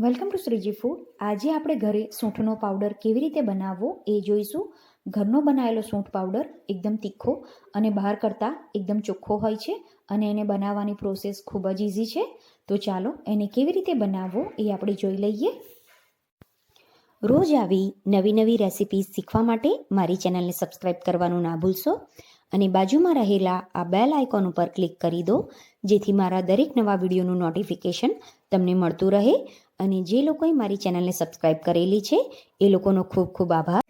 Welcome to Shriji food. આજે આપણે ઘરે સૂંઠનો પાવડર કેવી રીતે બનાવવો એ જોઈશું. ઘરનો બનાવેલો સૂંઠ પાવડર એકદમ તીખો અને બહાર કરતાં એકદમ ચોખ્ખો હોય છે અને એને બનાવવાની પ્રોસેસ ખૂબ જ ઇઝી છે. તો ચાલો એને કેવી રીતે બનાવવો એ આપણે જોઈ લઈએ. રોજ આવી નવી નવી રેસિપીઝ શીખવા માટે મારી ચેનલને સબસ્ક્રાઈબ કરવાનું ના ભૂલશો અને બાજુમાં રહેલા આ બેલ આઇકોન ઉપર ક્લિક કરી દો, જેથી મારા દરેક નવા વિડીયોનું નોટિફિકેશન તમને મળતું રહે. અને જે લોકોએ મારી ચેનલને સબસ્ક્રાઈબ કરેલી છે એ લોકોનો ખૂબ ખૂબ આભાર.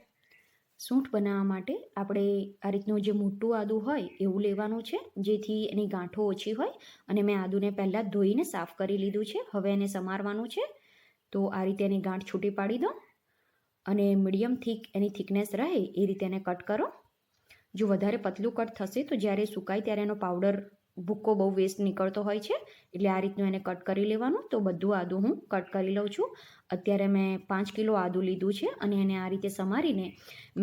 સૂંઠ બનાવવા માટે આપણે આ રીતનું જે મોટું આદું હોય એવું લેવાનું છે, જેથી એની ગાંઠો ઓછી હોય. અને મેં આદુને પહેલાં ધોઈને સાફ કરી લીધું છે. હવે એને સમારવાનું છે. તો આ રીતે એની ગાંઠ છૂટી પાડી દો અને મીડિયમ થીક એની થિકનેસ રહે એ રીતે એને કટ કરો. જો વધારે પતલું કટ થશે તો જ્યારે સુકાય ત્યારે એનો પાવડર ભૂક્કો બહુ વેસ્ટ નીકળતો હોય છે, એટલે આ રીતનું એને કટ કરી લેવાનું. તો બધું આદું હું કટ કરી લઉં છું. અત્યારે મેં 5 કિલો આદું લીધું છે અને એને આ રીતે સમારીને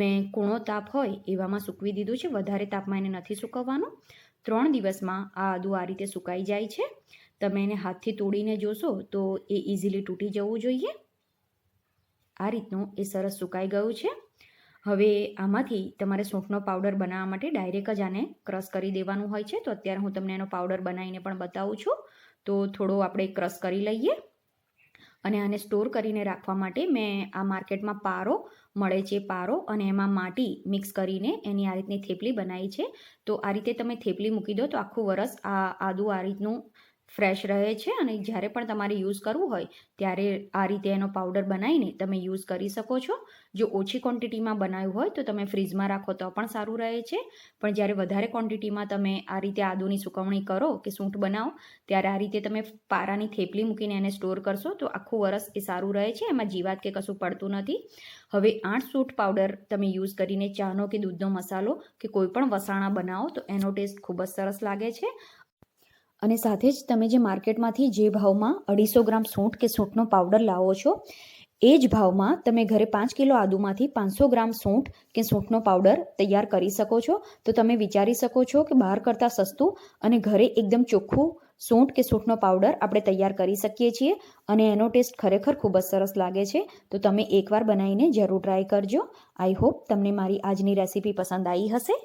મેં કૂણો તાપ હોય એવામાં સૂકવી દીધું છે. વધારે તાપમાં એને નથી સૂકવવાનું. 3 દિવસમાં આ આદું આ રીતે સુકાઈ જાય છે. તમે એને હાથથી તોડીને જોશો તો એ ઇઝીલી તૂટી જવું જોઈએ. આ રીતનું એ સરસ સુકાઈ ગયું છે. હવે આમાંથી તમારે સૂંઠનો પાવડર બનાવવા માટે ડાયરેક્ટ જ આને ક્રશ કરી દેવાનું હોય છે. તો અત્યારે હું તમને એનો પાવડર બનાવીને પણ બતાવું છું. તો થોડો આપણે ક્રશ કરી લઈએ અને આને સ્ટોર કરીને રાખવા માટે મેં આ માર્કેટમાં પારો મળે છે, પારો અને એમાં માટી મિક્સ કરીને એની આ રીતની થેપલી બનાવી છે. તો આ રીતે તમે થેપલી મૂકી દો તો આખું વરસ આ આદું આ રીતનું ફ્રેશ રહે છે અને જ્યારે પણ તમારે યુઝ કરવું હોય ત્યારે આ રીતે એનો પાવડર બનાવીને તમે યુઝ કરી શકો છો. જો ઓછી ક્વોન્ટિટીમાં બનાવ્યું હોય તો તમે ફ્રીજમાં રાખો તો પણ સારું રહે છે, પણ જ્યારે વધારે ક્વોન્ટિટીમાં તમે આ રીતે આદુની સુકવણી કરો કે સૂંઠ બનાવો ત્યારે આ રીતે તમે પારાની થેપલી મૂકીને એને સ્ટોર કરશો તો આખું વરસ એ સારું રહે છે. એમાં જીવાત કે કશું પડતું નથી. હવે 8 સૂંઠ પાવડર તમે યુઝ કરીને ચાનો કે દૂધનો મસાલો કે કોઈ પણ વસાણા બનાવો તો એનો ટેસ્ટ ખૂબ જ સરસ લાગે છે. અને સાથે જ તમે જે માર્કેટમાંથી જે ભાવમાં 250 ગ્રામ સૂંઠ કે સૂંઠનો પાવડર લાવો છો એ જ ભાવમાં તમે ઘરે 5 કિલો આદુમાંથી 500 ગ્રામ સૂંઠ કે સૂંઠનો પાવડર તૈયાર કરી શકો છો. તો તમે વિચારી શકો છો કે બહાર કરતાં સસ્તું અને ઘરે એકદમ ચોખ્ખું સૂંઠ કે સૂંઠનો પાવડર આપણે તૈયાર કરી શકીએ છીએ અને એનો ટેસ્ટ ખરેખર ખૂબ જ સરસ લાગે છે. તો તમે એકવાર બનાવીને જરૂર ટ્રાય કરજો. આઈ હોપ તમને મારી આજની રેસીપી પસંદ આવી હશે.